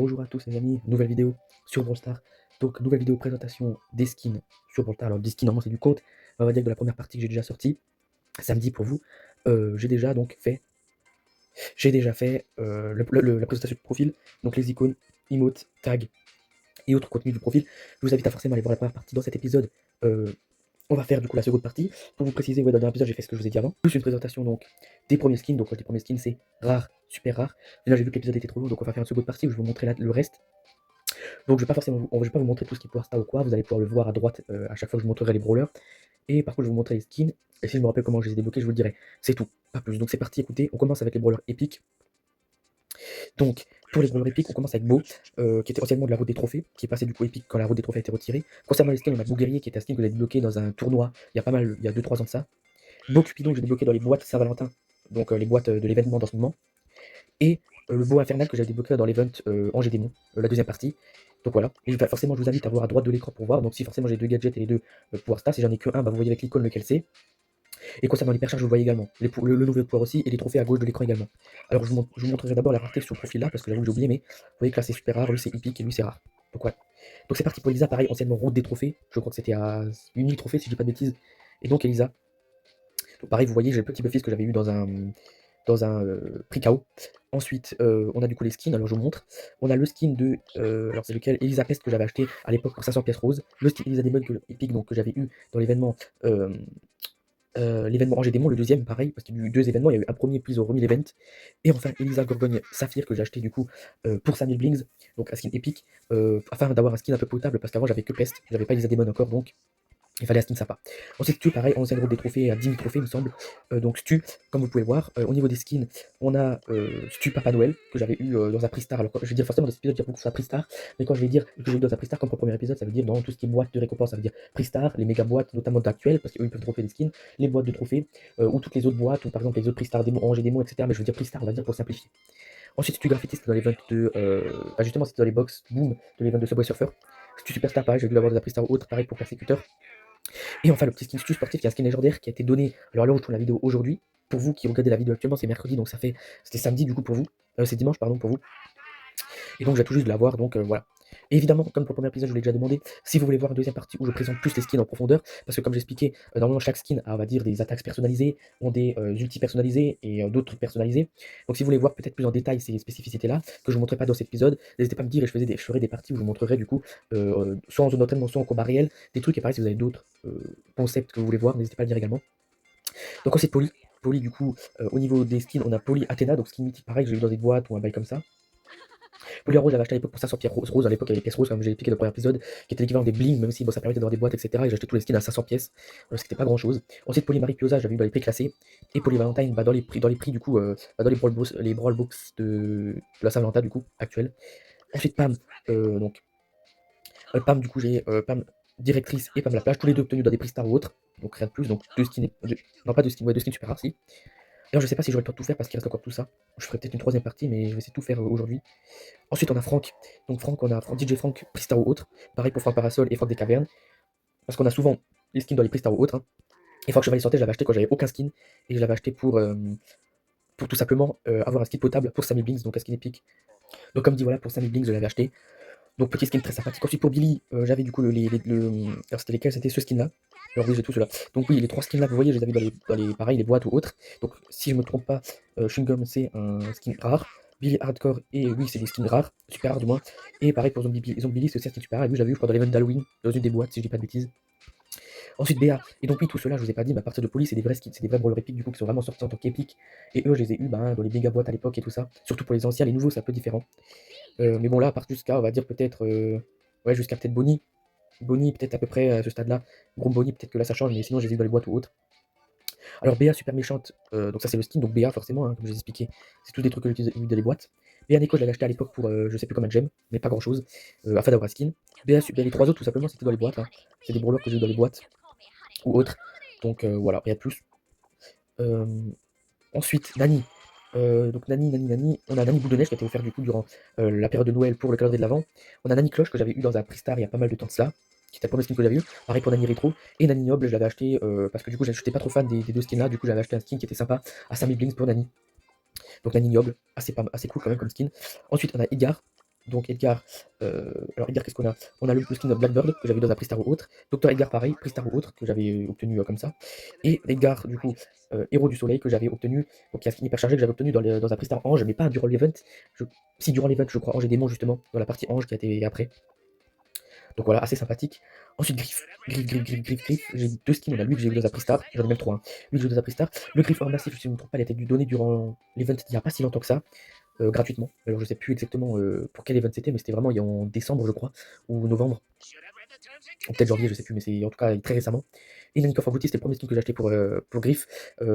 bonjour à tous les amis, nouvelle vidéo sur Brawl Stars. Donc nouvelle vidéo présentation des skins sur Brawl Stars. Alors des skins normalement c'est du compte, on va dire que de la première partie que j'ai déjà sorti samedi pour vous. J'ai déjà fait la présentation de profil, donc les icônes, emotes, tags et autres contenus du profil. Je vous invite à forcément aller voir la première partie dans cet épisode. Euh, on va faire du coup la seconde partie. Pour vous préciser, ouais, dans le dernier épisode j'ai fait ce que je vous ai dit avant. Plus une présentation donc des premiers skins. Donc quand je dis premiers skins c'est rare, super rare. Mais là j'ai vu que l'épisode était trop long, donc on va faire une seconde partie où je vais vous montrer le reste. Donc je vais pas vous montrer tout ce qui est pour Star ou quoi, vous allez pouvoir le voir à droite à chaque fois que je vous montrerai les brawlers. Et par contre je vais vous montrer les skins, et si je me rappelle comment je les ai débloqués, je vous le dirai. C'est tout, pas plus. Donc c'est parti, écoutez, on commence avec les brawlers épiques. Donc pour les brawlers épiques, on commence avec Beau, qui était anciennement de la route des trophées, qui est passé du coup épique quand la route des trophées a été retirée. Concernant les skins, on a Beau Guerrier, qui est un skin que j'ai débloqué dans un tournoi il y a 2-3 ans de ça. Beau Cupidon que j'ai débloqué dans les boîtes Saint-Valentin, donc les boîtes de l'événement dans ce moment. Et le Beau Infernal que j'avais débloqué dans l'event Angers Démon, la deuxième partie. Donc voilà, et forcément je vous invite à voir à droite de l'écran pour voir. Donc si forcément j'ai deux gadgets et les deux pouvoirs stats, si j'en ai que un, bah, vous voyez avec l'icône lequel c'est. Et concernant les percharges, vous le voyez également. Le nouveau pouvoir aussi, et les trophées à gauche de l'écran également. Alors je vous montrerai d'abord la rareté sur ce profil là, parce que j'avoue que j'ai oublié, mais vous voyez que là c'est super rare, lui c'est épique et lui c'est rare. Donc voilà. Donc c'est parti pour Elisa, pareil, anciennement route des trophées. Je crois que c'était à 1000 trophées si je dis pas de bêtises. Et donc Elisa. Donc pareil, vous voyez, j'ai le petit buff que j'avais eu dans un prix KO. Ensuite, on a du coup les skins, alors je vous montre. On a le skin de, alors c'est lequel, Elisa Pest que j'avais acheté à l'époque pour 500 pièces roses. Le skin Elisa Demon épique donc, que j'avais eu dans l'événement Angers Démon, le deuxième, pareil, parce qu'il y a eu deux événements, il y a eu un premier, puis ils ont remis l'event. Et enfin, Elisa Gorgogne Saphir que j'ai acheté du coup pour 5000 blings, donc un skin épique, afin d'avoir un skin un peu potable, parce qu'avant j'avais que Pest, j'avais pas Elisa Demon encore, donc il fallait un skin sympa. Ensuite, Stu, pareil, ancienne route des trophées à 10 000 trophées, il me semble. Donc Stu, comme vous pouvez voir, au niveau des skins, on a Stu Papa Noël, que j'avais eu dans un prix star. Alors, je vais dire forcément dans cet épisode, il y a beaucoup sur prix star, mais quand je vais dire que j'ai eu dans un prix star, comme pour le premier épisode, ça veut dire dans tout ce qui est boîte de récompense, ça veut dire prix star, les méga boîtes, notamment d'actuelles, parce qu'eux ils peuvent trophées des skins, les boîtes de trophées, ou toutes les autres boîtes, ou par exemple les autres prix star démos, Angers démos, etc. Mais je veux dire prix star, on va dire pour simplifier. Ensuite, Stu Graffiti, c'était dans les 22, justement, c'était dans les box boom de les 22 Subway Surfer. Stu Superstar, pareil, j'ai dû l'avoir dans un prix star ou autre, pareil pour Persécuteur. Et enfin, le petit skin Stu sportif, qui est un skin légendaire qui a été donné. Alors là où je tourne la vidéo aujourd'hui, pour vous qui regardez la vidéo actuellement, c'est mercredi, donc c'était samedi du coup pour vous. C'est dimanche, pardon, pour vous. Et donc j'ai tout juste de l'avoir, donc voilà. Et évidemment, comme pour le premier épisode, je vous l'ai déjà demandé, si vous voulez voir une deuxième partie où je présente plus les skins en profondeur, parce que comme j'expliquais, normalement chaque skin a, on va dire, des attaques personnalisées, ont des ultis personnalisés et d'autres personnalisés. Donc si vous voulez voir peut-être plus en détail ces spécificités-là, que je ne montrerai pas dans cet épisode, n'hésitez pas à me dire et je ferai des parties où je vous montrerai du coup, soit en zone d'entraînement, soit en combat réel, des trucs, et pareil si vous avez d'autres concepts que vous voulez voir, n'hésitez pas à le dire également. Donc ensuite Poly. Poly du coup, au niveau des skins, on a Poly Athéna, donc skin mythique pareil, que j'ai eu dans des boîtes ou un bail comme ça. Poly rose, j'avais acheté à l'époque pour 500 pièces roses. À l'époque, il y avait les pièces roses, comme j'ai expliqué dans le premier épisode, qui était l'équivalent des bling, même si bon, ça permettait d'avoir des boîtes, etc. Et j'ai acheté tous les skins à 500 pièces, ce qui n'était pas grand chose. Ensuite, Poly Marie Pioza, j'avais eu dans les prix classés. Et Poly Valentine, bah, dans les prix du coup, dans les Brawl Box de la Saint-Valentin, du coup, actuel. Ensuite, Pam, donc, Pam, du coup, j'ai Pam directrice et Pam la plage, tous les deux obtenus dans des prix stars ou autres. Donc rien de plus, donc non pas deux skins, ouais, deux skins super rares, si. Alors je sais pas si j'aurai le temps de tout faire parce qu'il reste encore tout ça. Je ferai peut-être une troisième partie, mais je vais essayer de tout faire aujourd'hui. Ensuite, on a Franck. Donc, Franck, on a DJ Franck, Pristar ou autre. Pareil pour Franck Parasol et Franck des Cavernes. Parce qu'on a souvent les skins dans les Pristar ou autres. Hein. Et Franck Chevalier Santé, je l'avais acheté quand j'avais aucun skin. Et je l'avais acheté pour tout simplement avoir un skin potable pour 5000 Blinks, donc un skin épique. Donc, comme dit, voilà, pour 5000 Blinks, je l'avais acheté. Donc, petit skin très sympathique. Ensuite, pour Billy, j'avais du coup alors, c'était lesquels? C'était ce skin-là. Alors, oui, j'ai tout cela. Donc, oui, les trois skins là, vous voyez, je les avais pareil, les boîtes ou autres. Donc, si je me trompe pas, Chewing-Gum, c'est un skin rare. Billy Hardcore, et oui, c'est des skins rares, super rares du moins. Et pareil pour Zombie Billy, c'est aussi un skin super rare. Et lui, j'avais eu pendant l'event d'Halloween, dans une des boîtes, si je dis pas de bêtises. Ensuite, BA. Et donc, oui, tout cela, je vous ai pas dit, mais à partir de Police, c'est des vrais skins, c'est des vrais brawlers épiques du coup qui sont vraiment sortis en tant qu'épiques. Et eux, je les ai eu dans les méga boîtes à l'époque et tout ça. Surtout pour les anciens, les nouveaux, c'est un peu différent. Mais bon, là, à part jusqu'à, on va dire peut-être, ouais, jusqu'à peut-être Bonnie. Bonnie, peut-être à peu près à ce stade-là. Gros Bonnie, peut-être que là ça change, mais sinon, je les ai eu dans les boîtes ou autres. Alors, BA super méchante, donc ça, c'est le skin, donc BA, forcément, hein, comme je vous ai expliqué, c'est tous des trucs que j'ai eu dans les boîtes. BA Neko, je l'avais acheté à l'époque pour, je sais plus combien de gemmes, mais pas grand chose, afin d'avoir un skin. BA, les trois autres, tout simplement, c'était dans les boîtes. Hein. C'est des brawlers que j'ai eu dans les boîtes ou autres. Donc voilà, rien de plus. Ensuite, Nani. Donc Nani, on a Nani Boule de Neige qui a été offert du coup durant la période de Noël pour le calendrier de l'Avent. On a Nani Cloche que j'avais eu dans un Pristar il y a pas mal de temps de cela, qui était le premier skin que j'avais eu. Pareil pour Nani Retro. Et Nani Noble, je l'avais acheté parce que du coup j'étais pas trop fan des deux skins là, du coup j'avais acheté un skin qui était sympa à 5000 blings pour Nani. Donc Nani Noble, assez cool quand même comme skin. Ensuite on a Igar. Donc Edgar, alors Edgar, qu'est-ce qu'on a? On a le skin de Blackbird que j'avais eu dans un Pristar ou autre. Docteur Edgar, pareil, Pristar ou autre, que j'avais obtenu comme ça. Et Edgar, du coup, Héros du Soleil que j'avais obtenu, donc il y a un skin hyper chargé que j'avais obtenu dans un Pristar Ange, mais pas durant l'event. Si, durant l'event, je crois, Ange et Démon, justement, dans la partie Ange qui a été après. Donc voilà, assez sympathique. Ensuite, Griff. J'ai deux skins. On a lui que j'ai eu dans un Pristar, j'en ai même trois, hein. Lui que j'ai eu dans un Pristar. Le Griff or massif, si je ne me trompe pas, il a été donné durant l'event il n'y a pas si longtemps que ça. Gratuitement. Alors je sais plus exactement pour quel event c'était, mais c'était vraiment il y a en décembre, je crois, ou novembre, ou peut-être janvier, je sais plus, mais c'est en tout cas très récemment. Et Nanico Booty, c'était le premier skin que j'ai acheté pour Griff,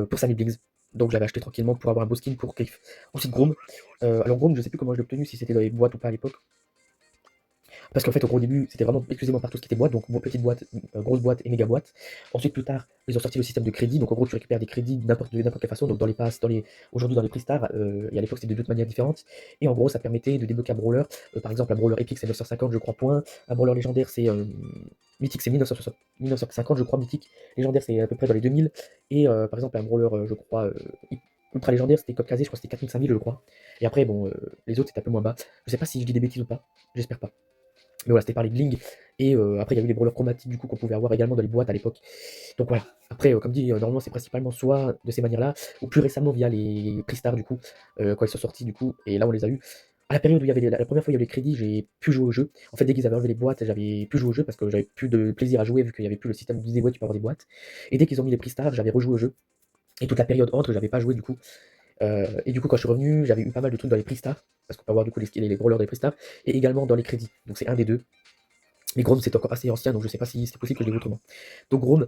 pour Sammy Blings. Donc j'avais acheté tranquillement pour avoir un beau skin pour Griff. Ensuite Grom. Alors Grom, je sais plus comment je l'ai obtenu, si c'était dans les boîtes ou pas à l'époque. Parce qu'en fait, au gros début, c'était vraiment exclusivement par tout ce qui était boîte, donc petite boîte, grosse boîte et méga boîte. Ensuite, plus tard, ils ont sorti le système de crédit, donc en gros, tu récupères des crédits de n'importe quelle façon, donc dans les passes, aujourd'hui dans les Prix-Stars, et à l'époque, c'était de d'autres manières différentes. Et en gros, ça permettait de débloquer un brawler. Par exemple, un brawler épique, c'est 950, je crois, points. Un brawler légendaire, c'est. Mythique, c'est 1950, je crois, mythique. Légendaire, c'est à peu près dans les 2000. Et par exemple, un brawler, je crois. Ultra légendaire, c'était code casé, je crois que c'était 4000, 5000, je crois. Et après, bon, les autres, c'était un peu moins bas. Je sais pas si je dis des bêtises ou pas, j'espère pas. Mais voilà, c'était par les bling. Et après, il y a eu les brawlers chromatiques du coup qu'on pouvait avoir également dans les boîtes à l'époque. Donc voilà. Après, comme dit, normalement, c'est principalement soit de ces manières-là, ou plus récemment via les Prix-Stars du coup, quand ils sont sortis du coup. Et là, on les a eu. À la période où il y avait la première fois où il y avait les crédits, j'ai pu jouer au jeu. En fait, dès qu'ils avaient enlevé les boîtes, j'avais pu jouer au jeu parce que j'avais plus de plaisir à jouer vu qu'il n'y avait plus le système de ouais, tu peux avoir des boîtes. Et dès qu'ils ont mis les Prix-Stars, j'avais rejoué au jeu. Et toute la période entre, j'avais pas joué du coup. Et du coup, quand je suis revenu, j'avais eu pas mal de trucs dans les Prix-Stars, parce qu'on peut avoir du coup les brawlers des Prix-Stars, et également dans les crédits. Donc c'est un des deux. Mais Grom, c'est encore assez ancien, donc je sais pas si c'était possible que je l'ai vu autrement. Donc Grom,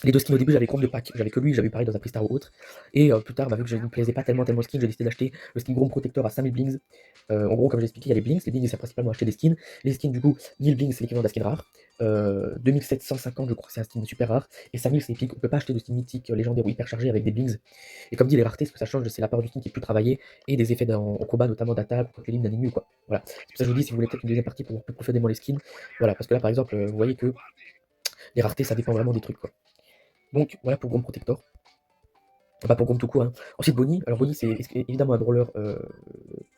les deux skins au début, j'avais Grom de pack. J'avais que lui, j'avais pareil dans un Pristar ou autre. Et plus tard, vu que je ne me plaisais pas tellement le skin, j'ai décidé d'acheter le skin Grom Protector à 5000 blings. En gros, comme j'ai expliqué, il y a les blings. Les blings, c'est principalement acheter des skins. Les skins, du coup, 1000 blings, c'est l'équivalent d'un skin rare. 2750, je crois que c'est un skin super rare. Et 5000, c'est épique. On peut pas acheter de skin mythique, légendaire ou hyper chargé avec des blings. Et comme dit, les raretés, ce que ça change, c'est la part du skin qui est plus travaillée et des effets en combat, notamment d'attaque ou contre les lignes d'un ennemi ou quoi. Voilà. C'est pour ça que je vous dis, si vous voulez peut-être une deuxième partie pour voir plus profondément les skins. Voilà, parce que là, par exemple, vous voyez que les raretés, ça dépend vraiment des trucs, quoi. Donc voilà pour Grom Protector. Pas pour Grom tout court, hein. Ensuite Bonnie. Alors Bonnie, c'est évidemment un brawler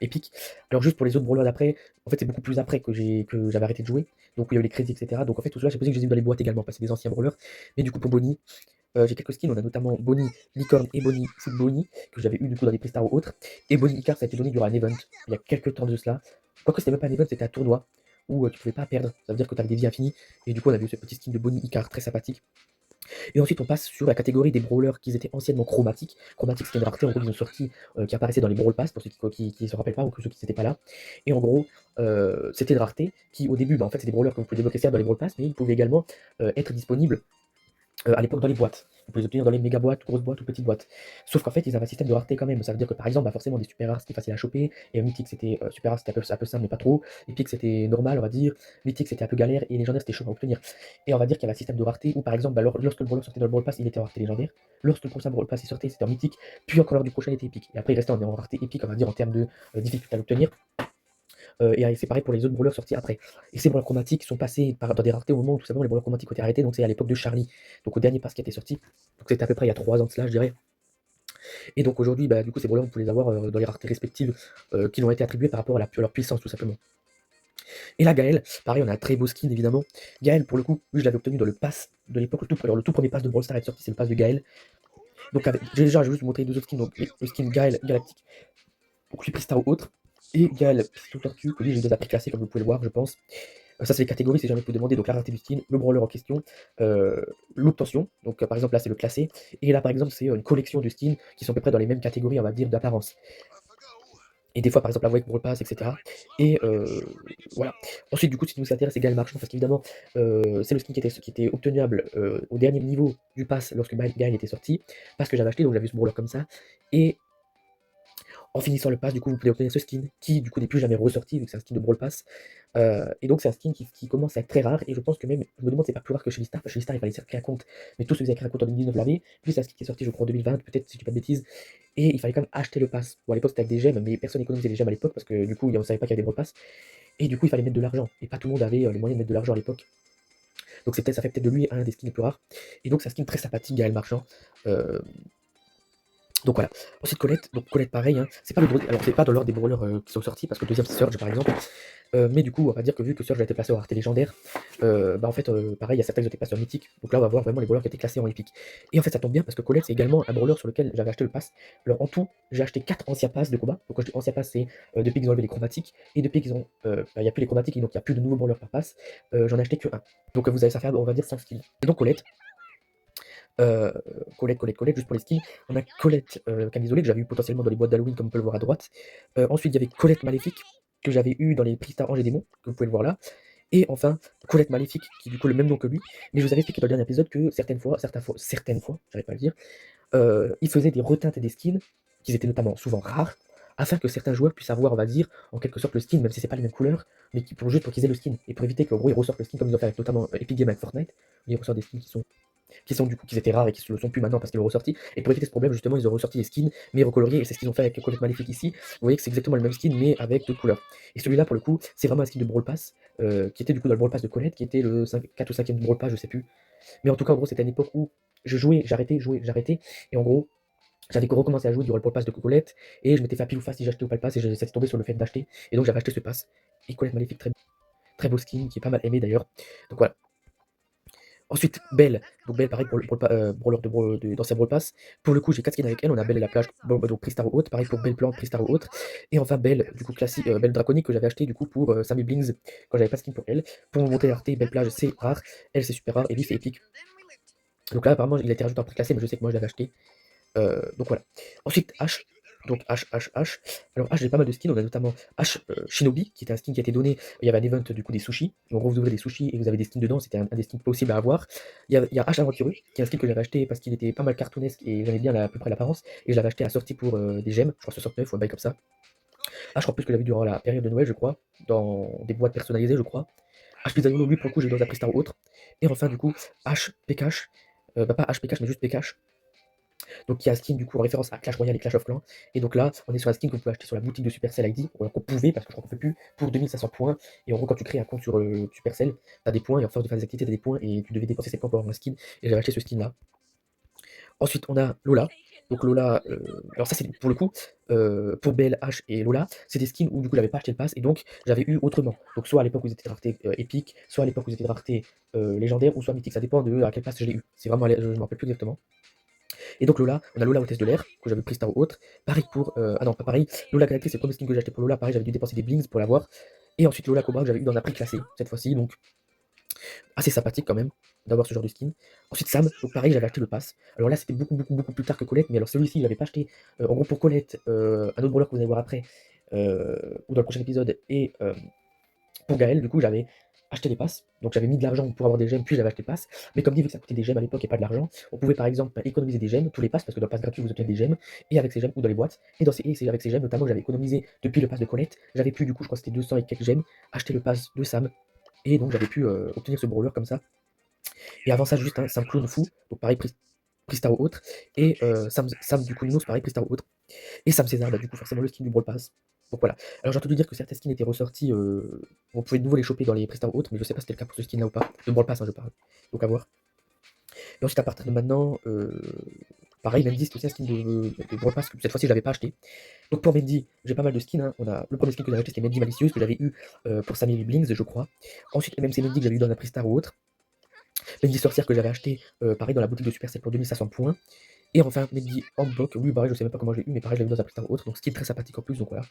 épique. Alors juste pour les autres brawlers d'après, en fait c'est beaucoup plus après que j'avais arrêté de jouer. Donc il y a eu les crédits, etc. Donc en fait tout cela, j'ai posé que je les ai eu dans les boîtes également, parce que c'est des anciens brawlers. Mais du coup pour Bonnie, j'ai quelques skins. On a notamment Bonnie Licorne et Bonnie Foot Bonnie, que j'avais eu du coup dans les Prestars ou autres. Et Bonnie Icar, ça a été donné durant un event, il y a quelques temps de cela. Quoique c'était même pas un event, c'était un tournoi où tu pouvais pas perdre. Ça veut dire que tu avais des vies infinies. Et du coup on avait eu ce petit skin de Bonnie Icar très sympathique. Et ensuite, on passe sur la catégorie des brawlers qui étaient anciennement chromatiques. Chromatique, c'était une rareté en gros qu'ils ont sorti, qui apparaissait dans les Brawl Pass, pour ceux qui se rappellent pas ou que ceux qui n'étaient pas là. Et en gros, c'était une rareté qui, au début, en fait, c'est des brawlers que vous pouvez débloquer certes dans les Brawl Pass, mais ils pouvaient également être disponibles à l'époque dans les boîtes. Vous pouvez les obtenir dans les méga boîtes, grosses boîtes ou petites boîtes. Sauf qu'en fait, ils avaient un système de rareté quand même. Ça veut dire que par exemple, forcément, des super rares c'était facile à choper. Et mythique, c'était super rare, c'était un peu simple, mais pas trop. Epic, c'était normal, on va dire. Mythique, c'était un peu galère. Et légendaire, c'était chaud à obtenir. Et on va dire qu'il y avait un système de rareté où par exemple, lorsque le brawler sortait dans le Brawl Pass, il était en rareté légendaire. Lorsque le prochain Brawl Pass il sortait, c'était en mythique. Puis encore lors du prochain, il était épique. Et après, il restait en rareté épique, on va dire, en termes de difficulté à l'obtenir. Et c'est pareil pour les autres brawlers sortis après. Et ces brawlers chromatiques sont passés dans des raretés au moment où tout simplement les brawlers chromatiques ont été arrêtés, donc c'est à l'époque de Charlie, donc au dernier pass qui a été sorti. Donc c'était à peu près il y a 3 ans de cela, je dirais. Et donc aujourd'hui, du coup, ces brawlers, on peut les avoir dans les raretés respectives qui leur ont été attribuées par rapport à leur puissance, tout simplement. Et là, Gaël, pareil, on a un très beau skin évidemment. Gaël, pour le coup, lui, je l'avais obtenu dans le pass de l'époque, le tout premier pass de Brawl Stars est sorti, c'est le pass de Gaël. Donc déjà, je vais juste vous montrer les deux autres skins, donc le skin Gaël Galactique, donc les Pristar ou autre, et Gaël Piston Tortue, que lui, j'ai déjà classé, comme vous pouvez le voir, je pense. Ça, c'est les catégories, si jamais vous demandez. Donc, la rareté du skin, le brawler en question, l'obtention. Donc, par exemple, là, c'est le classé. Et là, par exemple, c'est une collection de skins qui sont à peu près dans les mêmes catégories, on va dire, d'apparence. Et des fois, par exemple, la voix avec Brawl Pass, etc. Et voilà. Ensuite, du coup, ce qui nous intéresse, c'est Gaël Marchand, parce qu'évidemment, c'est le skin qui était obtenable au dernier niveau du pass lorsque Gaël était sorti. Parce que j'avais acheté, donc j'avais ce brawler comme ça. Et en finissant le pass, du coup, vous pouvez obtenir ce skin qui, du coup, n'est plus jamais ressorti vu que c'est un skin de Brawl Pass. Et donc, c'est un skin qui commence à être très rare. Et je pense que même, je me demande si c'est pas plus rare que chez Listar, parce que chez Listar, il fallait se créer un compte. Mais tous ceux qui avaient créé un compte en 2019 l'avaient. Puis c'est un skin qui est sorti, je crois, en 2020, peut-être si je dis pas de bêtises. Et il fallait quand même acheter le pass. Bon, à l'époque, c'était avec des gemmes, mais personne n'économisait les gemmes à l'époque parce que du coup, on savait pas qu'il y avait des Brawl Pass. Et du coup, il fallait mettre de l'argent. Et pas tout le monde avait les moyens de mettre de l'argent à l'époque. Donc, ça fait peut-être de lui un des skins les plus rares. Et donc, c'est un skin très sympathique, Gaël Marchand. Donc voilà. Ensuite Colette, donc Colette pareil, hein, c'est pas le gros, alors c'est pas dans l'ordre des brawlers qui sont sortis, parce que le deuxième c'est Surge par exemple. Mais du coup, on va dire que vu que Surge a été placé en rareté légendaire, bah en fait, pareil, il y a certains qui étaient pas sur mythique. Donc là, on va voir vraiment les brawlers qui étaient classés en épique. Et en fait, ça tombe bien parce que Colette, c'est également un brawler sur lequel j'avais acheté le pass. Alors en tout, j'ai acheté 4 anciens passes de combat. Donc quand je dis anciens passes, c'est depuis qu'ils ont enlevé les chromatiques. Et depuis qu'ils ont. Il n'y a plus les chromatiques, et donc il n'y a plus de nouveaux brawlers par pass. J'en ai acheté que un. Donc vous avez ça faire, on va dire 5 skills. Et donc Colette. Euh, Colette, juste pour les skills. On a Colette camisole que j'avais eu potentiellement dans les boîtes d'Halloween, comme on peut le voir à droite. Ensuite, il y avait Colette Maléfique, que j'avais eu dans les Pristar Ange et Démons, que vous pouvez le voir là. Et enfin, Colette Maléfique, qui du coup le même nom que lui. Mais je vous avais expliqué dans le dernier épisode que certaines fois, j'arrive pas à le dire, il faisait des reteintes et des skins, qui étaient notamment souvent rares, afin que certains joueurs puissent avoir, on va dire, en quelque sorte le skin, même si c'est pas les mêmes couleurs, mais juste pour qu'ils aient le skin, et pour éviter qu'en gros ils ressortent le skin comme ils ont fait avec notamment Epic Games avec Fortnite, où ils ressortent des skins qui sont du coup qui étaient rares et qui ne le sont plus maintenant parce qu'ils l'ont ressorti. Et pour éviter ce problème, justement, ils ont ressorti les skins, mais recoloriés, et c'est ce qu'ils ont fait avec Colette Maléfique ici. Vous voyez que c'est exactement le même skin, mais avec d'autres couleurs. Et celui-là, pour le coup, c'est vraiment un skin de Brawl Pass, qui était du coup dans le Brawl Pass de Colette, qui était le 4 ou 5e Brawl Pass, je sais plus. Mais en tout cas, en gros, c'était à une époque où je jouais, j'arrêtais, et en gros, j'avais recommencé à jouer durant le Brawl Pass de Colette, et je m'étais fait à pile ou face si j'achetais ou pas le pass, et j'étais tombé sur le fait d'acheter, et donc j'avais acheté ce pass. Et Colette Maléfique, très beau skin, qui est pas mal aimé d'ailleurs. Donc voilà. Ensuite, Belle. Donc Belle, pareil pour le brawler d'ancien Brawl Pass. Pour le coup, j'ai 4 skins avec elle. On a Belle et la plage, bon, donc Pristar ou autre. Pareil pour Belle Plante, Pristar ou autre. Et enfin Belle, du coup classique, Belle Draconique que j'avais acheté du coup pour Sammy Blings quand j'avais pas de skin pour elle. Pour mon monter RT, Belle Plage c'est rare. Elle c'est super rare. Et lui c'est épique. Donc là apparemment il a été rajouté en prix classé, mais je sais que moi je l'avais acheté. Donc voilà. Ensuite, H. Donc H. Alors H, j'ai pas mal de skins. On a notamment H Shinobi, qui était un skin qui a été donné. Il y avait un event du coup des sushis. En gros, vous ouvrez des sushis et vous avez des skins dedans. C'était un des skins possibles à avoir. Il y a H Aventureux, qui est un skin que j'avais acheté parce qu'il était pas mal cartoonesque et j'aimais bien à peu près l'apparence. Et je l'avais acheté à sortie pour des gemmes. Je crois 69 ou un bail comme ça. H en plus que j'avais durant la période de Noël, je crois. Dans des boîtes personnalisées, je crois. H Pizzaiolo, lui pour le coup, j'ai eu dans un Pristar ou autre. Et enfin, du coup, H Pkash. Bah pas H Pkash, mais juste Pkash. Donc il y a un skin du coup en référence à Clash Royale et Clash of Clans. Et donc là, on est sur un skin que vous pouvez acheter sur la boutique de Supercell ID, qu'on pouvait, parce que je crois qu'on peut plus, pour 2500 points. Et en gros, quand tu crées un compte sur Supercell, tu as des points, et en force de faire des activités, tu as des points, et tu devais dépenser ces points pour avoir un skin. Et j'avais acheté ce skin là. Ensuite, on a Lola. Donc Lola, alors ça c'est pour le coup, pour Belle, H et Lola, c'est des skins où du coup j'avais pas acheté le pass et donc j'avais eu autrement. Donc soit à l'époque où ils étaient de rareté épique, soit à l'époque où ils étaient de rareté légendaire, ou soit mythique, ça dépend de à quel pass je l'ai eu. C'est vraiment, je me rappelle plus exactement. Et donc Lola, on a Lola hôtesse de l'air, que j'avais pris Star ou autre. Pareil pour. Ah non, pas pareil. Lola Galactique, c'est le premier skin que j'ai acheté pour Lola. Pareil, j'avais dû dépenser des blings pour l'avoir. Et ensuite Lola Cobra, que j'avais eu dans un prix classé cette fois-ci. Donc assez sympathique quand même d'avoir ce genre de skin. Ensuite Sam, donc pareil, j'avais acheté le pass. Alors là, c'était beaucoup plus tard que Colette. Mais alors celui-ci, je l'avais pas acheté. En gros, pour Colette, un autre brawler que vous allez voir après, ou dans le prochain épisode, et pour Gaël, du coup, j'avais acheté les passes. Donc j'avais mis de l'argent pour avoir des gemmes, puis j'avais acheté le pass. Mais comme dit, vu que ça coûtait des gemmes à l'époque et pas de l'argent, on pouvait par exemple économiser des gemmes, tous les passes, parce que dans le pass gratuit, vous obtenez des gemmes, et avec ces gemmes, ou dans les boîtes. Et c'est avec ces gemmes, notamment, que j'avais économisé depuis le pass de Colette. J'avais pu, du coup, je crois que c'était 200 et quelques gemmes, acheter le pass de Sam. Et donc j'avais pu obtenir ce brawler comme ça. Et avant ça, juste un Sam clone fou. Donc pareil, Pristar ou autre. Et Sam du coup, Ninos, pareil, Pristar ou autre. Et Sam César, bah, du coup, forcément le skin du Brawl Pass. Donc voilà. Alors j'ai entendu dire que certains skins étaient ressortis, on pouvait de nouveau les choper dans les prestats ou autres, mais je sais pas si c'était le cas pour ce skin là ou pas. De Brawl Pass, hein, je parle. Donc à voir. Et ensuite, à partir de maintenant, pareil, Mendy, c'est aussi un skin de Brawl Pass que cette fois-ci je l'avais pas acheté. Donc pour Mendy, j'ai pas mal de skins. Hein. On a le premier skin que j'avais acheté, c'était Mendy Malicieuse, que j'avais eu pour Sammy Blings, je crois. Ensuite, MMC Mendy que j'avais eu dans un Prestar ou autre. Mendy Sorcière que j'avais acheté, pareil, dans la boutique de Supercell pour 2500 points. Et enfin, Mendy Handbook, lui, pareil, je sais même pas comment je l'ai eu, mais pareil, je l'ai eu dans un Prestar ou autre. Donc skin très sympathique en plus, donc voilà.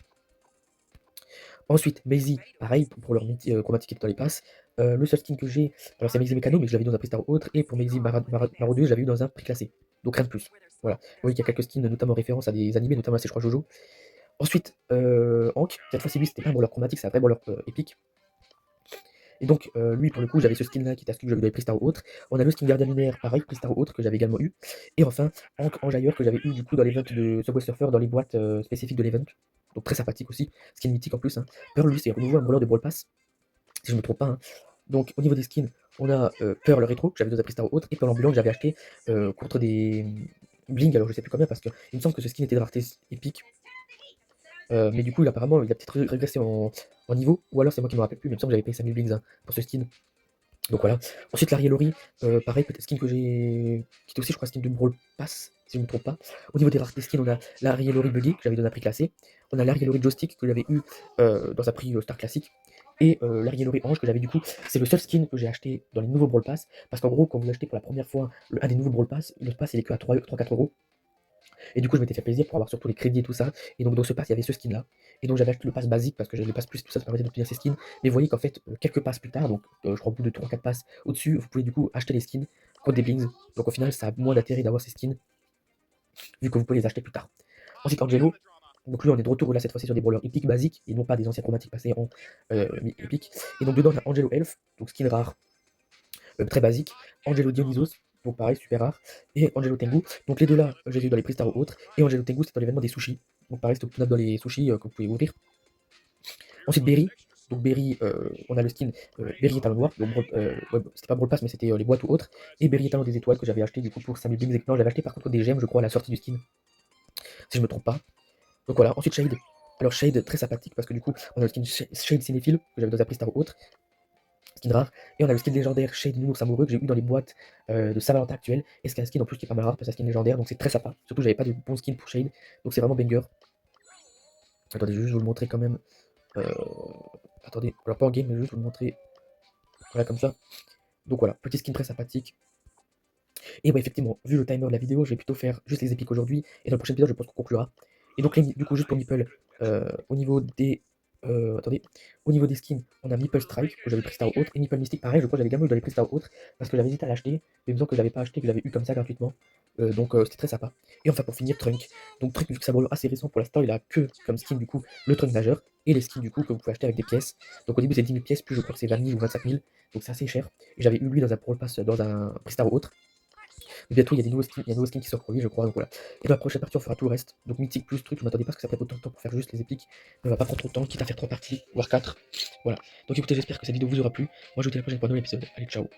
Ensuite, Maisie, pareil, pour leur chromatique qui est dans les passes. Le seul skin que j'ai, alors c'est Maisie Mécano, mais je l'avais eu dans un prix star ou autre. Et pour Maisie Maraudeux, je l'avais eu dans un prix classé. Donc rien de plus. Voilà. Vous voyez qu'il y a quelques skins, notamment référence à des animés, notamment c'est je crois Jojo. Ensuite, Hank, cette fois-ci lui, c'était pas un brawler chromatique, c'est un vrai brawler épique. Et donc, lui, pour le coup, j'avais ce skin-là qui était un skin que j'avais eu dans les prix star ou autre. On a le skin Gardien Lunaire, pareil, prix star ou autre, que j'avais également eu. Et enfin, Hank Enjailleur, que j'avais eu du coup dans l'event de Subway Surfer, dans les boîtes spécifiques de l'event. Donc très sympathique aussi. Skin mythique en plus. Hein. Pearl, lui, c'est à nouveau un brawler de Brawl Pass si je ne me trompe pas. Hein. Donc au niveau des skins, on a Pearl rétro, que j'avais deux Star ou autre, et Pearl ambulant que j'avais acheté contre des bling, alors je sais plus combien, parce qu'il me semble que ce skin était de rareté épique. Mais du coup, apparemment, il a peut-être régressé en niveau, ou alors c'est moi qui me rappelle plus, mais il me semble que j'avais payé 5000 blings hein, pour ce skin. Donc voilà. Ensuite, l'Ariel Ori, pareil, peut-être skin que j'ai. Qui est aussi, je crois, skin de Brawl Pass, si je ne me trompe pas. Au niveau des raretés skins, on a l'Ariel Ori Buggy, que j'avais donné un prix classé. On a l'Ariel Ori Joystick, que j'avais eu dans un prix Star Classique. Et l'Ariel Ori Orange, que j'avais du coup. C'est le seul skin que j'ai acheté dans les nouveaux Brawl Pass. Parce qu'en gros, quand vous achetez pour la première fois un des nouveaux Brawl Pass, le pass il est que à 3-4 euros. Et du coup, je m'étais fait plaisir pour avoir surtout les crédits et tout ça. Et donc, dans ce pass, il y avait ce skin là. Et donc, j'avais acheté le pass basique parce que j'avais le pass plus, tout ça, ça permettait d'obtenir ces skins. Mais vous voyez qu'en fait, quelques passes plus tard, donc je crois au bout de 3-4 passes au-dessus, vous pouvez du coup acheter les skins contre des blings. Donc, au final, ça a moins d'intérêt d'avoir ces skins vu que vous pouvez les acheter plus tard. Ensuite, Angelo. Donc, lui, on est de retour là cette fois-ci sur des brawlers épiques basiques et non pas des anciens chromatiques passés en épiques. Et donc, dedans, on a Angelo Elf, donc skin rare très basique. Angelo Dionysos, donc pareil, super rare. Et Angelo Tengu. Donc les deux là, j'ai vu dans les Pristar ou autres. Et Angelo Tengu, c'est dans l'événement des sushis. Donc pareil, c'est optionnable dans les sushis que vous pouvez ouvrir. Ensuite, Berry. Donc Berry, on a le skin Berry Talon Noir. Donc ouais, c'était pas Brawl Pass, mais c'était les boîtes ou autres. Et Berry Talon des étoiles que j'avais acheté du coup pour Samuel Bings. Non, j'avais acheté par contre des gemmes, je crois, à la sortie du skin, si je me trompe pas. Donc voilà, ensuite Shade. Alors Shade, très sympathique parce que du coup, on a le skin Shade Cinéphile que j'avais dans un Pristar ou autre. Skin rare. Et on a le skin légendaire Shade Nounours Amoureux que j'ai eu dans les boîtes de Saint-Valentin actuel. Et c'est un skin en plus qui est pas mal rare parce que c'est un skin légendaire, donc c'est très sympa. Surtout j'avais pas de bon skin pour Shade, donc c'est vraiment banger. Attendez, je vais juste vous le montrer quand même. Euh, Attendez, alors pas en game, mais juste vous le montrer. Voilà, comme ça. Donc voilà, petit skin très sympathique. Et ouais, effectivement, vu le timer de la vidéo, je vais plutôt faire juste les épiques aujourd'hui. Et dans le prochain épisode, je pense qu'on conclura. Et donc, du coup, juste pour Meeple, au niveau des. Attendez, au niveau des skins, on a Meeple Strike, que j'avais pris Star ou autre, et Meeple Mystique, pareil, je crois que j'avais également eu dans les prix Star ou autre, parce que j'avais hésité à l'acheter, mais il me semble que je l'avais pas acheté, que je l'avais eu comme ça gratuitement. Donc c'était très sympa. Et enfin, pour finir, Trunk. Donc, Trunk, vu que c'est un brawler assez récent pour l'instant, il a que comme skin, du coup, le Trunk nageur, et les skins, du coup, que vous pouvez acheter avec des pièces. Donc, au début, c'est 10 000 pièces, plus je crois que c'est 20 000 ou 25 000, donc c'est assez cher. Et j'avais eu lui dans un Brawl Pass, dans un prix Star ou autre. Bientôt, il y a des nouveaux skins, il y a un nouveau skin qui sort pour lui, je crois. Donc voilà. Et dans la prochaine partie, on fera tout le reste. Donc mythique plus truc, je m'attendais pas à ce que ça prenne autant de temps pour faire juste les épiques. Mais on va pas prendre trop de temps, quitte à faire 3 parties, voire 4. Voilà. Donc écoutez, j'espère que cette vidéo vous aura plu. Moi, je vous dis à la prochaine pour un nouvel épisode. Allez, ciao.